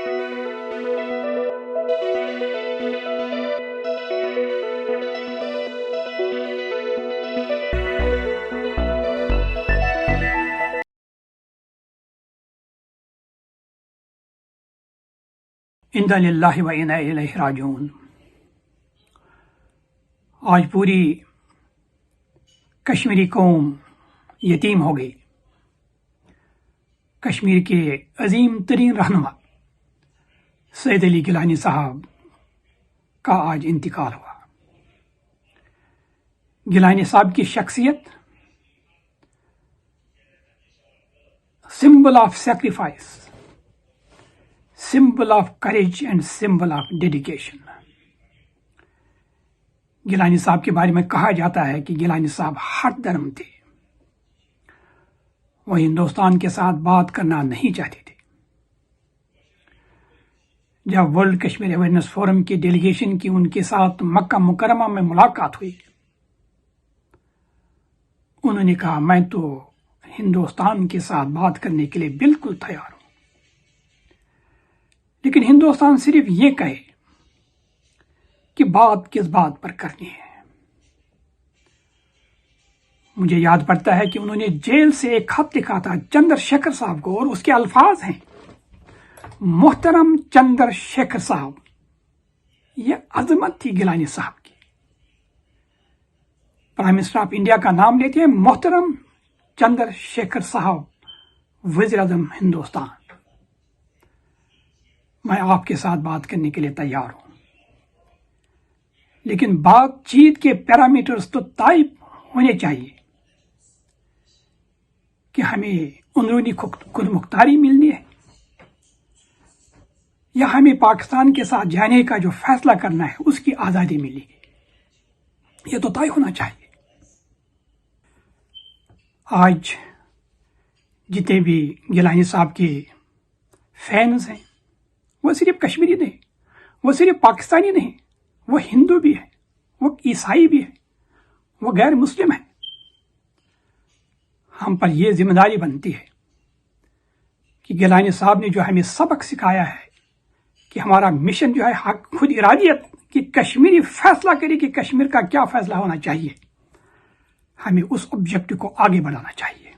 انا للہ و انا الیہ راجعون۔ آج پوری کشمیری قوم یتیم ہو گئی۔ کشمیر کے عظیم ترین رہنما سید علی گیلانی صاحب کا آج انتقال ہوا۔ گیلانی صاحب کی شخصیت symbol of sacrifice, symbol of courage and symbol of dedication۔ Gilani صاحب کے بارے میں کہا جاتا ہے کہ گیلانی صاحب ہر دھرم تھے، وہ ہندوستان کے ساتھ بات کرنا نہیں چاہتے تھے۔ جب ورلڈ کشمیر اویئرنیس فورم کی ڈیلیگیشن کی ان کے ساتھ مکہ مکرمہ میں ملاقات ہوئی، انہوں نے کہا میں تو ہندوستان کے ساتھ بات کرنے کے لیے بالکل تیار ہوں، لیکن ہندوستان صرف یہ کہے کہ بات کس بات پر کرنی ہے۔ مجھے یاد پڑتا ہے کہ انہوں نے جیل سے ایک خط لکھا تھا چندر شیکھر صاحب کو، اور اس کے الفاظ ہیں محترم چندر شیکھر صاحب۔ یہ عظمت تھی گیلانی صاحب کی۔ پرائم منسٹر آف انڈیا کا نام لیتے ہیں محترم چندر شیکھر صاحب، وزیر اعظم ہندوستان، میں آپ کے ساتھ بات کرنے کے لیے تیار ہوں، لیکن بات چیت کے پیرامیٹرز تو طے ہونے چاہیے کہ ہمیں اندرونی خود مختاری ملنی ہے یا ہمیں پاکستان کے ساتھ جانے کا جو فیصلہ کرنا ہے اس کی آزادی ملے گی، یہ تو طے ہونا چاہیے۔ آج جتنے بھی گیلانی صاحب کے فینز ہیں، وہ صرف کشمیری نہیں، وہ صرف پاکستانی نہیں، وہ ہندو بھی ہے، وہ عیسائی بھی ہے، وہ غیر مسلم ہے۔ ہم پر یہ ذمہ داری بنتی ہے کہ گیلانی صاحب نے جو ہمیں سبق سکھایا ہے کہ ہمارا مشن جو ہے حق خود ارادیت کہ کشمیری فیصلہ کرے کہ کشمیر کا کیا فیصلہ ہونا چاہیے، ہمیں اس آبجیکٹو کو آگے بڑھانا چاہیے۔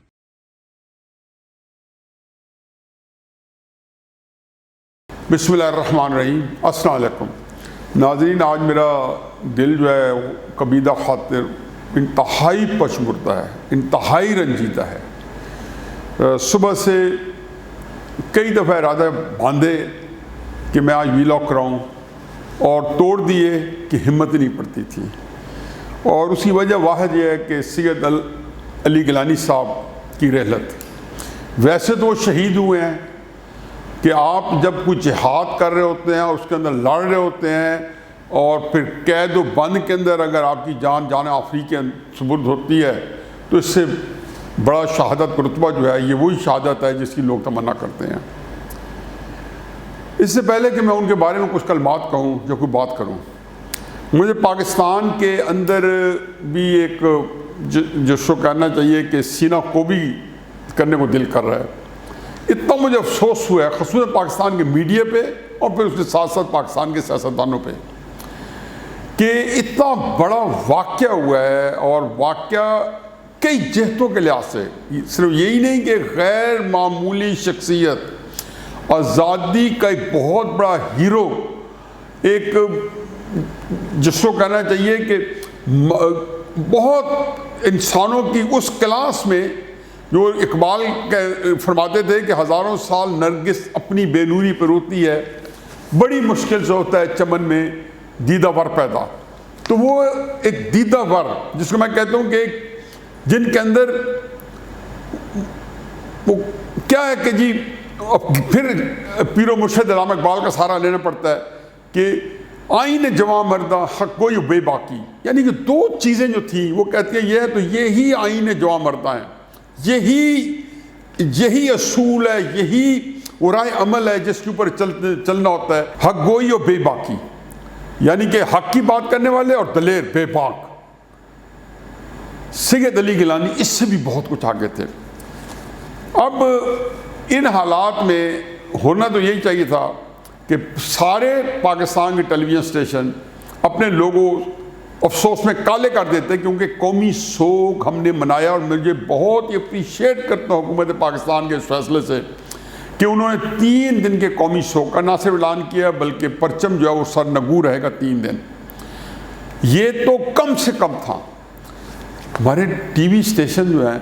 بسم اللہ الرحمن الرحیم۔ السلام علیکم ناظرین، آج میرا دل جو ہے قبیدہ خاطر انتہائی پشمردہ ہے، انتہائی رنجیدہ ہے۔ صبح سے کئی دفعہ ارادہ باندھے کہ میں آج ویلاگ کراؤں، اور توڑ دیے کہ ہمت نہیں پڑتی تھی، اور اسی وجہ واحد یہ ہے کہ سید علی گیلانی صاحب کی رحلت۔ ویسے تو وہ شہید ہوئے ہیں کہ آپ جب کوئی جہاد کر رہے ہوتے ہیں اور اس کے اندر لڑ رہے ہوتے ہیں، اور پھر قید و بند کے اندر اگر آپ کی جان آفری کے سپرد ہوتی ہے، تو اس سے بڑا شہادت کا رتبہ جو ہے یہ وہی شہادت ہے جس کی لوگ تمنا کرتے ہیں۔ اس سے پہلے کہ میں ان کے بارے میں کچھ کلمات کہوں یا کوئی بات کروں، مجھے پاکستان کے اندر بھی ایک جس کو کہنا چاہیے کہ سینہ کوبی کرنے کو دل کر رہا ہے۔ اتنا مجھے افسوس ہوا ہے خصوصاً پاکستان کے میڈیا پہ، اور پھر اس کے ساتھ ساتھ پاکستان کے سیاستدانوں پہ، کہ اتنا بڑا واقعہ ہوا ہے، اور واقعہ کئی جہتوں کے لحاظ سے، صرف یہی نہیں کہ غیر معمولی شخصیت، آزادی کا ایک بہت بڑا ہیرو، ایک جس کو کہنا چاہیے کہ بہت انسانوں کی اس کلاس میں، جو اقبال فرماتے تھے کہ ہزاروں سال نرگس اپنی بے نوری پر روتی ہے، بڑی مشکل سے ہوتا ہے چمن میں دیدہ ور پیدا۔ تو وہ ایک دیدہ ور، جس کو میں کہتا ہوں کہ جن کے اندر وہ کیا ہے کہ جی پھر پیر و مرشد علامہ اقبال کا سہارا لینا پڑتا ہے کہ آئین جواں مردہ حق گوئی و بے باکی، یعنی کہ دو چیزیں جو تھیں وہ کہتے ہیں یہ ہے، تو یہی آئین جواں مردہ ہیں، یہی اصول ہے، یہی وہ رائے عمل ہے جس کے اوپر چلنا ہوتا ہے، حق گوئی و بے باکی، یعنی کہ حق کی بات کرنے والے اور دلیر بے باک۔ سید علی گیلانی اس سے بھی بہت کچھ آگے تھے۔ اب ان حالات میں ہونا تو یہی چاہیے تھا کہ سارے پاکستان کے ٹیلی ویژن اسٹیشن اپنے لوگوں افسوس میں کالے کر دیتے، کیونکہ قومی سوگ ہم نے منایا، اور مجھے بہت ہی اپریشیٹ کرتا ہوں حکومت پاکستان کے اس فیصلے سے کہ انہوں نے 3 دن کے قومی سوگ کا نہ صرف اعلان کیا بلکہ پرچم جو ہے وہ سر نگو رہے گا 3 دن۔ یہ تو کم سے کم تھا۔ ہمارے ٹی وی اسٹیشن جو ہیں،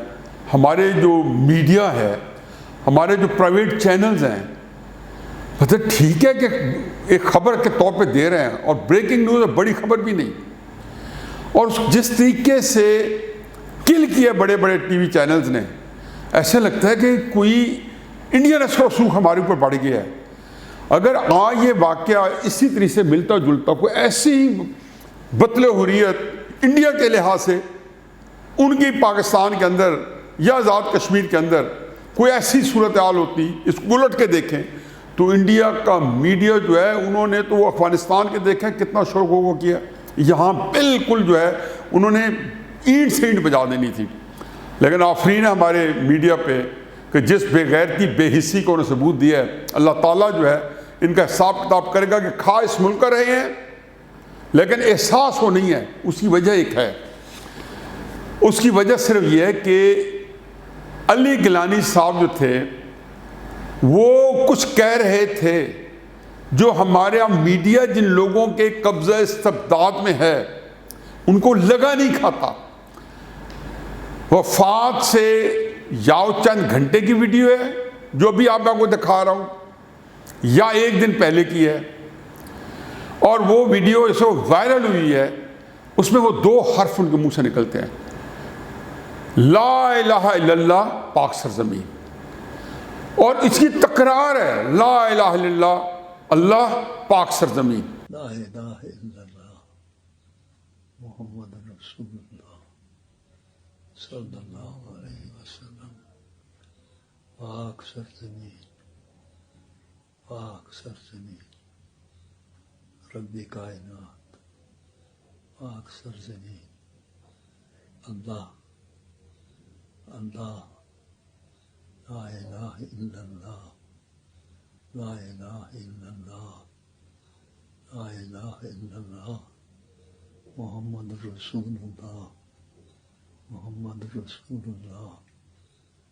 ہمارے جو میڈیا ہے، ہمارے جو پرائیویٹ چینلز ہیں، مطلب ٹھیک ہے کہ ایک خبر کے طور پہ دے رہے ہیں، اور بریکنگ نیوز ہے، بڑی خبر بھی نہیں، اور جس طریقے سے کل کیا بڑے بڑے ٹی وی چینلز نے، ایسا لگتا ہے کہ کوئی انڈین اثر و رسوخ ہمارے اوپر بڑھ گیا ہے۔ اگر یہ واقعہ اسی طریقے سے ملتا جلتا کوئی ایسی بطل حریت انڈیا کے لحاظ سے ان کی پاکستان کے اندر یا آزاد کشمیر کے اندر کوئی ایسی صورتحال ہوتی، اس کو الٹ کے دیکھیں تو انڈیا کا میڈیا جو ہے انہوں نے تو افغانستان کے دیکھیں کتنا شور غوغا کیا، یہاں بالکل جو ہے انہوں نے اینٹ سے اینٹ بجا دینی تھی۔ لیکن آفرین ہے ہمارے میڈیا پہ کہ جس بے غیرتی بے حسی کو انہوں نے ثبوت دیا ہے، اللہ تعالیٰ جو ہے ان کا حساب کتاب کرے گا کہ کھا اس ملک کا رہے ہیں لیکن احساس وہ نہیں ہے۔ اس کی وجہ ایک ہے، اس کی وجہ صرف یہ ہے کہ علی گیلانی صاحب جو تھے وہ کچھ کہہ رہے تھے جو ہمارے یہاں میڈیا جن لوگوں کے قبضہ استبداد میں ہے ان کو لگا نہیں کھاتا۔ وفات سے یا چند گھنٹے کی ویڈیو ہے جو بھی آپ کو دکھا رہا ہوں، یا 1 دن پہلے کی ہے، اور وہ ویڈیو اس وقت وائرل ہوئی ہے، اس میں وہ 2 حرف ان کے منہ سے نکلتے ہیں، لا الہ الا اللہ پاک سرزمین، اور اس کی تکرار ہے لا الہ الا اللہ اللہ پاک سرزمین۔ لا الہ الا اللہ محمد رسول اللہ صلی اللہ علیہ وسلم، پاک سرزمین، پاک سرزمین، رب کائنات، پاک سرزمین، اللہ اللہ، لا الہ الا اللہ، لا الہ الا اللہ، لا الہ الا اللہ محمد رسول اللہ، محمد رسول اللہ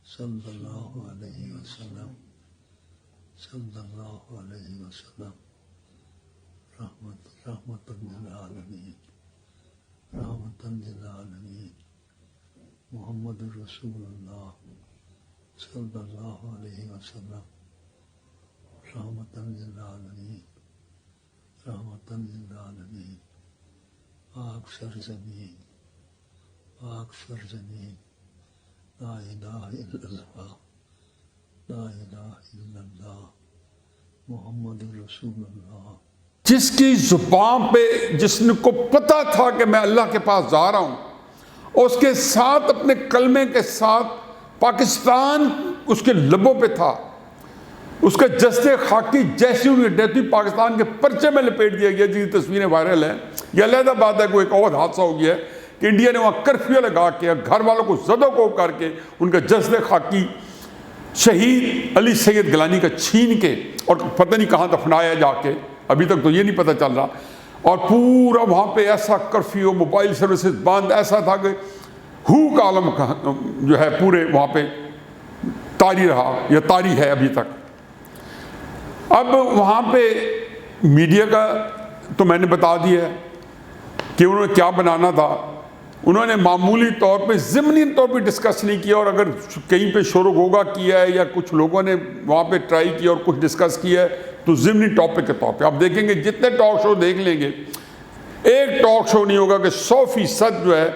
صلی اللہ علیہ وسلم، صلی اللہ علیہ وسلم، رحمت للعالمین، رحمت للعالمین، محمد رسول اللہ صلی اللہ علیہ وسلم، رحمت للعالمین، رحمت للعالمین، پاک سرزمین، پاک سرزمین، لا الہ الا اللہ، لا الہ الا اللہ محمد رسول اللہ۔ جس کی زبان پہ جس نے کو پتا تھا کہ میں اللہ کے پاس جا رہا ہوں، اس کے ساتھ اپنے کلمے کے ساتھ پاکستان اس کے لبوں پہ تھا، اس کے جسد خاکی جیسی ہوئی ڈیتھی پاکستان کے پرچے میں لپیٹ دیا گیا، جن کی تصویریں وائرل ہیں۔ یہ علیحدہ بات ہے، کوئی ایک اور حادثہ ہو گیا ہے کہ انڈیا نے وہاں کرفیو لگا کے گھر والوں کو زدو کو کر کے ان کا جسد خاکی شہید علی سید گیلانی کا چھین کے اور پتہ نہیں کہاں دفنایا جا کے، ابھی تک تو یہ نہیں پتہ چل رہا، اور پورا وہاں پہ ایسا کرفیو، موبائل سروسز بند، ایسا تھا کہ ہو کا عالم جو ہے پورے وہاں پہ طاری رہا یا طاری ہے ابھی تک۔ اب وہاں پہ میڈیا کا تو میں نے بتا دیا ہے کہ انہوں نے کیا بنانا تھا، انہوں نے معمولی طور پہ ضمنی طور پہ ڈسکس نہیں کیا، اور اگر کہیں پہ شور و غوغا کیا ہے یا کچھ لوگوں نے وہاں پہ ٹرائی کیا اور کچھ ڈسکس کیا ہے تو ضمنی ٹاپک کے طور پہ۔ آپ دیکھیں گے جتنے ٹاک شو دیکھ لیں گے، ایک ٹاک شو نہیں ہوگا کہ 100% جو ہے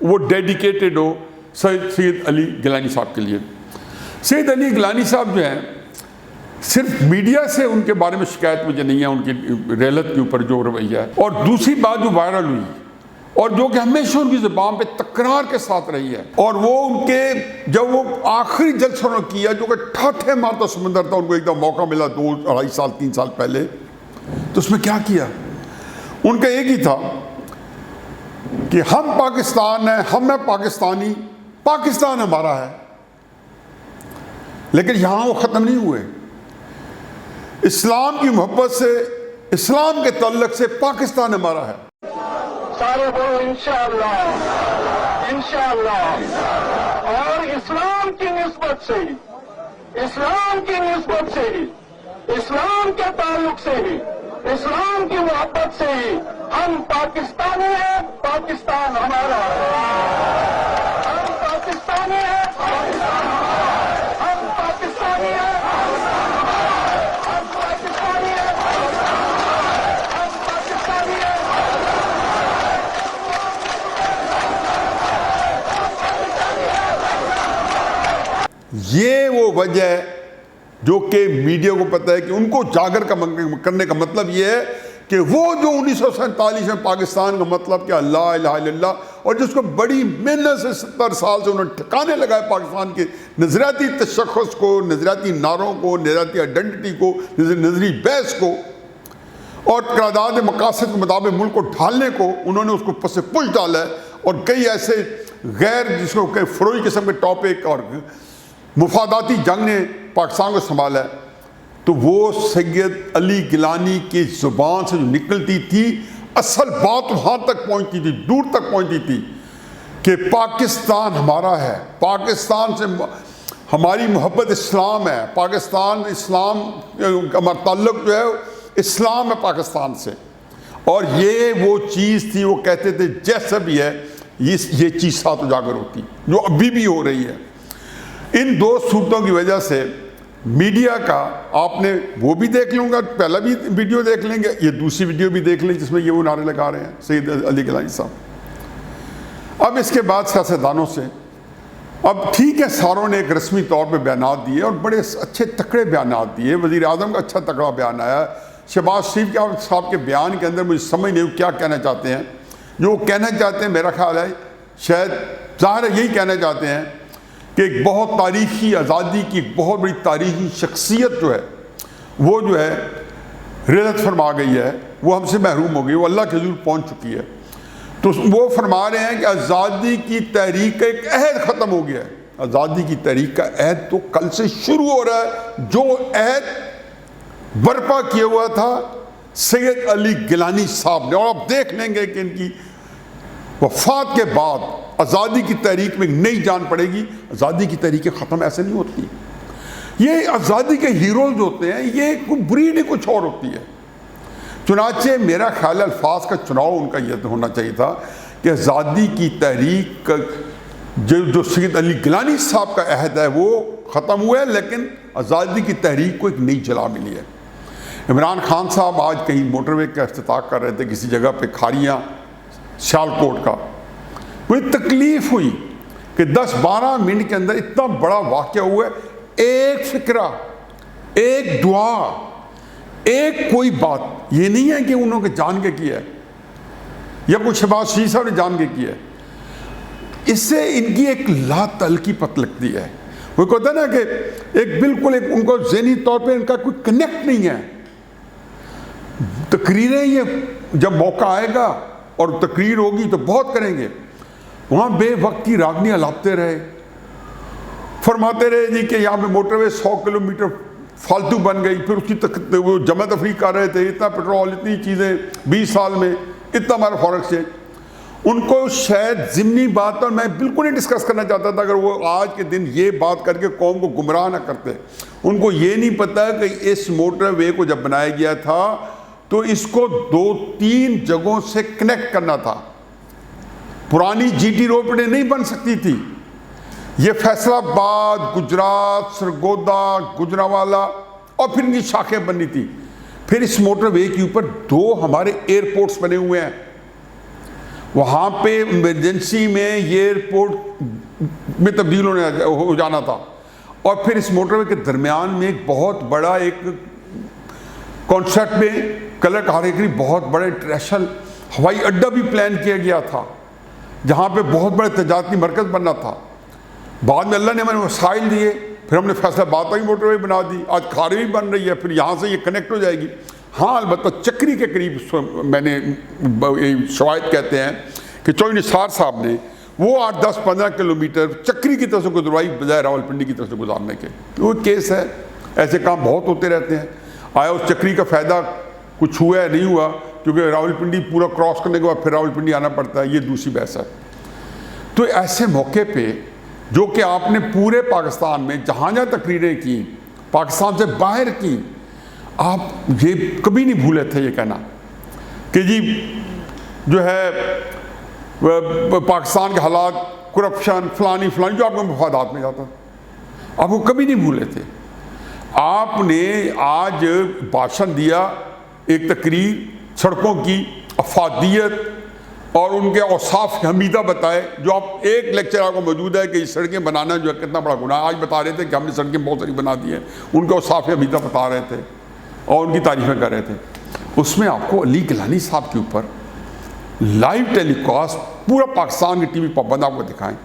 وہ ڈیڈیکیٹڈ ہو سید علی گیلانی صاحب کے لیے۔ سید علی گیلانی صاحب جو ہیں، صرف میڈیا سے ان کے بارے میں شکایت مجھے نہیں ہے، ان کی ریلت کے اوپر جو رویہ ہے، اور دوسری بات جو وائرل ہوئی اور جو کہ ہمیشہ ان کی زبان پہ تکرار کے ساتھ رہی ہے، اور وہ ان کے جب وہ آخری جلسہ انہوں نے کیا جو کہ ٹھاٹھے مارتا سمندر تھا، ان کو ایک دم موقع ملا 2 2.5 سال 3 سال پہلے، تو اس میں کیا کیا؟ ان کا ایک ہی تھا کہ ہم پاکستان ہیں، ہم ہیں پاکستانی، پاکستان ہمارا ہے، لیکن یہاں وہ ختم نہیں ہوئے۔ اسلام کی محبت سے، اسلام کے تعلق سے پاکستان ہمارا ہے۔ سارے بولو انشاءاللہ، انشاءاللہ۔ اور اسلام کی نسبت سے ہی، اسلام کی نسبت سے ہی، اسلام کے تعلق سے ہی، اسلام کی محبت سے ہی ہم پاکستانی ہیں، پاکستان ہمارا ہے۔ ہم پاکستانی ہیں، پاکستان ہمارا ہے۔ ہم پاکستانی ہیں، ہم پاکستانی ہیں، ہم پاکستانی ہیں۔ یہ وہ وجہ ہے جو کہ میڈیا کو پتہ ہے کہ ان کو جاگر کرنے کا مطلب یہ ہے کہ وہ جو 1947 میں پاکستان کا مطلب کہ لا الہ الا اللہ، اور جس کو بڑی محنت سے 70 سال سے انہوں نے ٹھکانے لگائے پاکستان کے نظریاتی تشخص کو، نظریاتی نعروں کو، نظریاتی آئیڈینٹی کو، نظری بحث کو، اور قرارداد مقاصد کے مطابق ملک کو ڈھالنے کو، انہوں نے اس کو پس پش ڈالا ہے، اور کئی ایسے غیر جس کو کہ فروئی قسم کے ٹاپک اور مفاداتی جنگ نے پاکستان کو سنبھالا ہے۔ تو وہ سید علی گیلانی کی زبان سے جو نکلتی تھی، اصل بات وہاں تک پہنچتی تھی، دور تک پہنچتی تھی کہ پاکستان ہمارا ہے، پاکستان سے ہماری محبت اسلام ہے، پاکستان اسلام، ہمارا تعلق جو ہے اسلام ہے پاکستان سے۔ اور یہ وہ چیز تھی، وہ کہتے تھے جیسا بھی ہے یہ چیز ساتھ اجاگر ہوتی، جو ابھی بھی ہو رہی ہے۔ ان دو صورتوں کی وجہ سے میڈیا کا، آپ نے وہ بھی دیکھ لوں گا، پہلا بھی ویڈیو دیکھ لیں گے، یہ دوسری ویڈیو بھی دیکھ لیں جس میں یہ وہ نعرے لگا رہے ہیں سید علی گیلانی صاحب۔ اب اس کے بعد سیاستدانوں سے، اب ٹھیک ہے ساروں نے ایک رسمی طور پہ بیانات دیے اور بڑے اچھے تکڑے بیانات دیے، وزیر اعظم کا اچھا تکڑا بیان آیا، شہباز شریف صاحب کے بیان کے اندر مجھے سمجھ نہیں کیا کہنا چاہتے ہیں۔ جو وہ کہنا چاہتے ہیں میرا خیال ہے شاید ظاہر ہے یہی کہنا چاہتے ہیں کہ ایک بہت تاریخی آزادی کی ایک بہت بڑی تاریخی شخصیت جو ہے وہ جو ہے رحلت فرما گئی ہے، وہ ہم سے محروم ہو گئی، وہ اللہ کے حضور پہنچ چکی ہے۔ تو وہ فرما رہے ہیں کہ آزادی کی تحریک کا ایک عہد ختم ہو گیا ہے۔ آزادی کی تحریک کا عہد تو کل سے شروع ہو رہا ہے، جو عہد برپا کیا ہوا تھا سید علی گیلانی صاحب نے، اور آپ دیکھ لیں گے کہ ان کی وفات کے بعد آزادی کی تحریک میں نئی جان پڑے گی۔ آزادی کی تحریکیں ختم ایسے نہیں ہوتی، یہ آزادی کے ہیروز جو ہوتے ہیں یہ کوئی بری نہیں کچھ اور ہوتی ہے۔ چنانچہ میرا خیال الفاظ کا چناؤ ان کا یہ ہونا چاہیے تھا کہ آزادی کی تحریک جو سید علی گیلانی صاحب کا عہد ہے وہ ختم ہوا ہے، لیکن آزادی کی تحریک کو ایک نئی جلا ملی ہے۔ عمران خان صاحب آج کہیں موٹر وے کا افتتاح کر رہے تھے کسی جگہ پہ، کھاریاں سیالکوٹ کا، مجھے تکلیف ہوئی کہ 10-12 منٹ کے اندر اتنا بڑا واقعہ ہوا ہے، ایک فکرہ، ایک دعا، ایک کوئی بات، یہ نہیں ہے کہ انہوں نے جان کے کیا ہے یا کچھ شہباز شریف صاحب نے جان کے کیا ہے، اس سے ان کی ایک لا تعلقی پتہ لگتی ہے۔ وہ کہتا ہے نا کہ ایک بالکل ایک ان کو ذہنی طور پہ ان کا کوئی کنیکٹ نہیں ہے۔ تقریریں یہ جب موقع آئے گا اور تقریر ہوگی تو بہت کریں گے، وہاں بے وقت کی راگنیاں لاپتے رہے، فرماتے رہے جی کہ یہاں پہ موٹر وے 100 کلومیٹر فالتو بن گئی، پھر اس کی وہ جمع تفریق کر رہے تھے، اتنا پیٹرول، اتنی چیزیں 20 سال میں، اتنا ہمارا فارغ سے۔ ان کو شاید ضمنی بات، اور میں بالکل نہیں ڈسکس کرنا چاہتا تھا اگر وہ آج کے دن یہ بات کر کے قوم کو گمراہ نہ کرتے۔ ان کو یہ نہیں پتا کہ اس موٹر وے کو جب بنایا گیا تھا تو اس کو 2-3 جگہوں سے کنیکٹ کرنا تھا، پرانی جی ٹی روڈ نہیں بن سکتی تھی، یہ فیصل آباد، گجرات، سرگودا، گجرانوالہ اور پھر ان کی شاخیں بننی تھی۔ پھر اس موٹر وے کے اوپر 2 ہمارے ایئرپورٹس بنے ہوئے ہیں، وہاں پہ ایمرجنسی میں یہ ایئرپورٹ میں تبدیل ہو جانا تھا، اور پھر اس موٹر وے کے درمیان میں ایک بہت بڑا ایک کانسیپٹ میں کلر کارے کے لیے بہت بڑا انٹرنیشنل ہوائی اڈہ بھی پلان کیا گیا تھا، جہاں پہ بہت بڑے تجارتی مرکز بننا تھا۔ بعد میں اللہ نے ہمیں وسائل دیے، پھر ہم نے فیصلہ آباد کی موٹر وے بنا دی، آج کھارے بھی بن رہی ہے، پھر یہاں سے یہ کنیکٹ ہو جائے گی۔ ہاں البتہ چکری کے قریب میں نے شواہد کہتے ہیں کہ چوئی نثار صاحب نے وہ 8-10-15 کلومیٹر چکری کی طرف سے گزروائی بجائے راولپنڈی کی طرف سے گزارنے کے۔ وہ کیس ہے، ایسے کام بہت ہوتے رہتے ہیں۔ آیا اس چکری کا فائدہ کچھ ہوا ہے نہیں ہوا، کیونکہ راولپنڈی پورا کراس کرنے کے بعد پھر راولپنڈی آنا پڑتا ہے، یہ دوسری بحث ہے۔ تو ایسے موقع پہ جو کہ آپ نے پورے پاکستان میں جہاں جہاں تقریریں کی، پاکستان سے باہر کی، آپ یہ کبھی نہیں بھولے تھے یہ کہنا کہ جی جو ہے پاکستان کے حالات، کرپشن، فلانی جو آپ کے مفادات میں جاتا، آپ وہ کبھی نہیں بھولے تھے۔ آپ نے آج بھاشن دیا، ایک تقریر، سڑکوں کی افادیت اور ان کے اوصاف حمیدہ بتائے، جو آپ ایک لیکچر آپ کو موجود ہے کہ یہ سڑکیں بنانا جو ہے کتنا بڑا گناہ ہے۔ آج بتا رہے تھے کہ ہم نے سڑکیں بہت ساری بنا دی ہیں، ان کے اوصاف حمیدہ بتا رہے تھے اور ان کی تعریفیں کر رہے تھے۔ اس میں آپ کو علی گیلانی صاحب کے اوپر لائیو ٹیلی کاسٹ پورا پاکستان کی ٹی وی پابند آپ کو دکھائیں،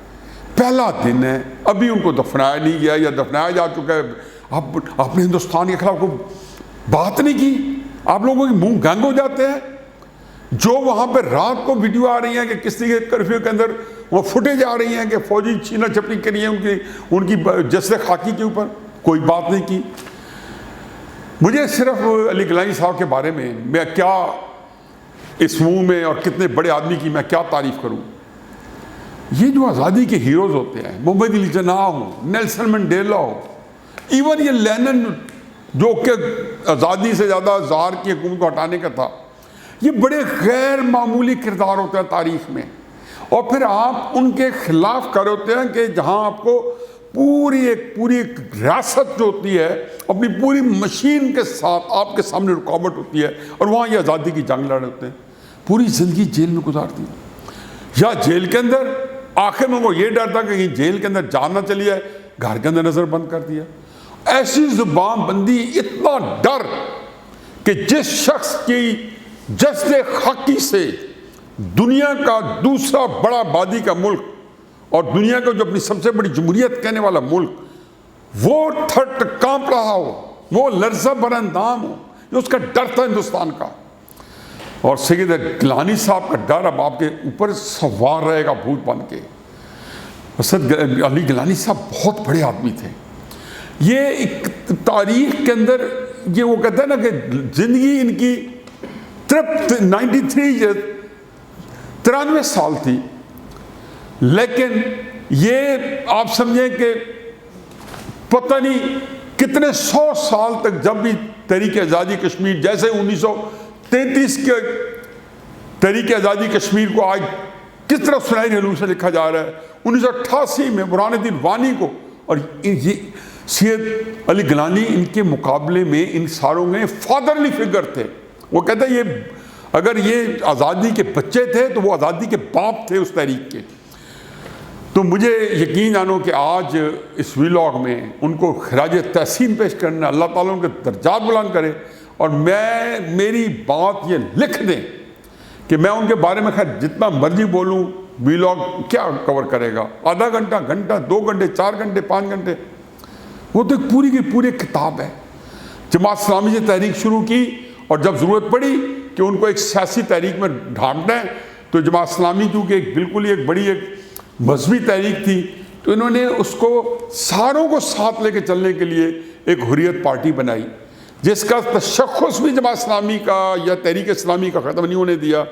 پہلا دن ہے، ابھی ان کو دفنایا نہیں گیا یا دفنایا جا چکا ہے، آپ نے ہندوستان کے خلاف کوئی بات نہیں کی، آپ لوگوں کے منہ گنگ ہو جاتے ہیں۔ جو وہاں پہ رات کو ویڈیو آ رہی ہیں کہ کس طریقے کرفیو کے اندر وہ فوٹیج آ رہی ہیں کہ فوجی چھینا چھپنی کری ہے ان کی جسد خاکی کے اوپر، کوئی بات نہیں کی۔ مجھے صرف علی گیلانی صاحب کے بارے میں کیا اس منہ میں اور کتنے بڑے آدمی کی میں کیا تعریف کروں۔ یہ جو آزادی کے ہیروز ہوتے ہیں، محمد علی جناح ہو، نیلسن منڈیلا ہو، ایون یہ لینن جو کہ آزادی سے زیادہ زار کی حکومت کو ہٹانے کا تھا، یہ بڑے غیر معمولی کردار ہوتے ہیں تاریخ میں، اور پھر آپ ان کے خلاف کر ہوتے ہیں کہ جہاں آپ کو پوری ایک ریاست جو ہوتی ہے اپنی پوری مشین کے ساتھ آپ کے سامنے رکاوٹ ہوتی ہے، اور وہاں یہ آزادی کی جنگ لڑ ہوتے ہیں، پوری زندگی جیل میں گزار دی، یا جیل کے اندر آخر میں وہ یہ ڈر تھا کہ جیل کے اندر جان نہ چلی جائے، گھر کے اندر نظر بند کر دیا۔ ایسی زبان بندی، اتنا ڈر کہ جس شخص کی جسد خاکی سے دنیا کا دوسرا بڑا آبادی کا ملک اور دنیا کا جو اپنی سب سے بڑی جمہوریت کہنے والا ملک وہ تھٹ کانپ رہا ہو، وہ لرزہ بر اندام ہو، یہ اس کا ڈر تھا ہندوستان کا۔ اور سید گیلانی صاحب کا ڈر اب آپ کے اوپر سوار رہے گا بھوت بن کے۔ علی گیلانی صاحب بہت بڑے آدمی تھے، یہ ایک تاریخ کے اندر یہ وہ کہتے ہیں نا کہ زندگی ان کی 93 سال تھی، لیکن یہ آپ سمجھیں کہ پتہ نہیں کتنے 100 سال تک جب بھی تحریک آزادی کشمیر، جیسے 1933 کے تحریک آزادی کشمیر کو آج کس طرح سنہری حروف سے لکھا جا رہا ہے، 1988 میں برہان الدین وانی کو، اور یہ سید علی گیلانی ان کے مقابلے میں ان ساروں میں فادرلی فگر تھے۔ وہ کہتے ہیں یہ اگر یہ آزادی کے بچے تھے تو وہ آزادی کے باپ تھے اس تحریک کے۔ تو مجھے یقین جانو کہ آج اس ویلاگ میں ان کو خراج تحسین پیش کرنا، اللہ تعالیٰ ان کے درجات بلند کرے، اور میری بات یہ لکھ دیں کہ میں ان کے بارے میں خیر جتنا مرضی بولوں، ویلاگ کیا کور کرے گا، آدھا گھنٹہ، 2 گھنٹے، 4 گھنٹے، 5 گھنٹے، وہ تو پوری کی پوری کتاب ہے۔ جماعت اسلامی سے تحریک شروع کی، اور جب ضرورت پڑی کہ ان کو ایک سیاسی تحریک میں ڈھانپنا ہے تو جماعت اسلامی کیونکہ بالکل ایک بڑی ایک مذہبی تحریک تھی، تو انہوں نے اس کو ساروں کو ساتھ لے کے چلنے کے لیے ایک حریت پارٹی بنائی، جس کا تشخص بھی جماعت اسلامی کا یا تحریک اسلامی کا ختم نہیں ہونے دیا،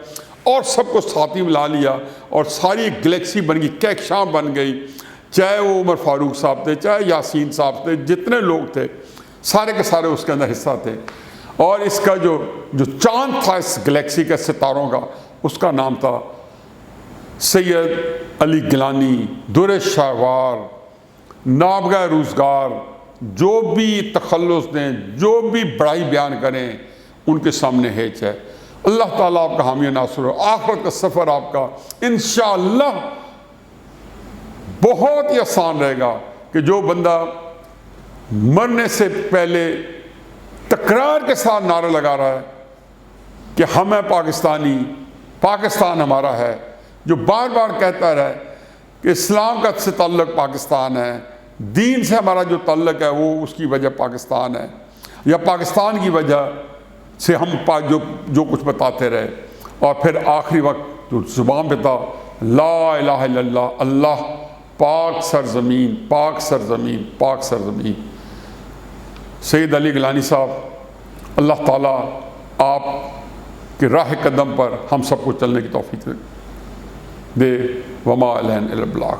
اور سب کو ساتھ ہی ملا لیا، اور ساری ایک گلیکسی بن گئی، کہکشاں بن گئی، چاہے وہ عمر فاروق صاحب تھے، چاہے یاسین صاحب تھے، جتنے لوگ تھے سارے کے سارے اس کے اندر حصہ تھے۔ اور اس کا جو چاند تھا اس گلیکسی کے ستاروں کا، اس کا نام تھا سید علی گیلانی، در شاہوار، نابغہ روزگار۔ جو بھی تخلص دیں، جو بھی بڑائی بیان کریں، ان کے سامنے ہیچ ہے۔ اللہ تعالیٰ آپ کا حامی و ناصر ہو، آخرت کا سفر آپ کا انشاءاللہ بہت ہی آسان رہے گا کہ جو بندہ مرنے سے پہلے تکرار کے ساتھ نعرہ لگا رہا ہے کہ ہم ہیں پاکستانی، پاکستان ہمارا ہے، جو بار بار کہتا رہے کہ اسلام کا سے تعلق پاکستان ہے، دین سے ہمارا جو تعلق ہے وہ اس کی وجہ پاکستان ہے، یا پاکستان کی وجہ سے ہم جو کچھ بتاتے رہے، اور پھر آخری وقت جو زبان پہ تھا لا الہ الا اللہ، اللہ پاک سرزمین، پاک سرزمین، پاک سرزمین۔ سید علی گیلانی صاحب اللہ تعالیٰ آپ کے راہ قدم پر ہم سب کو چلنے کی توفیق دے. وما علینا الا البلاغ.